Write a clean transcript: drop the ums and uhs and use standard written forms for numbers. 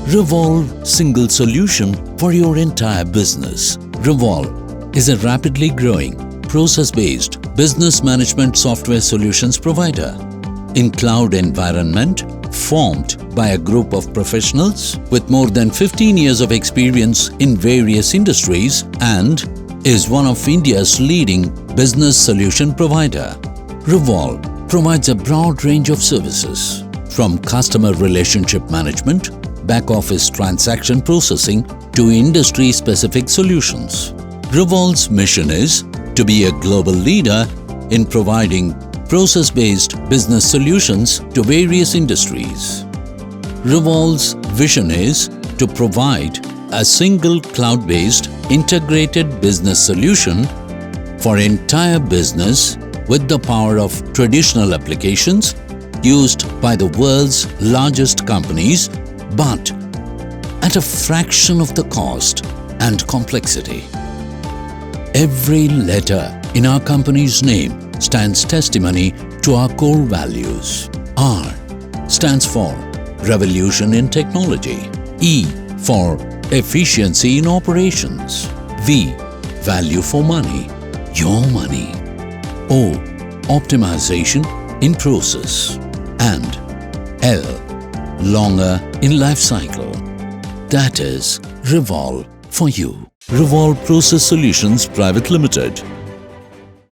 Revol single solution for your entire business. Revol is a rapidly growing, process-based business management software solutions provider in cloud environment formed by a group of professionals with more than 15 years of experience in various industries and is one of India's leading business solution provider. Revol provides a broad range of services from customer relationship management, back-office transaction processing to industry-specific solutions. Revol's mission is to be a global leader in providing process-based business solutions to various industries. Revol's vision is to provide a single cloud-based integrated business solution for entire business with the power of traditional applications used by the world's largest companies, but at a fraction of the cost and complexity. Every letter in our company's name stands testimony to our core values. R stands for Revolution in Technology. E for Efficiency in Operations. V, Value for Money, your money. O, Optimization in Process. And L, Longer in Life Cycle. That is Revol for you. Revol Process Solutions Pvt.Ltd.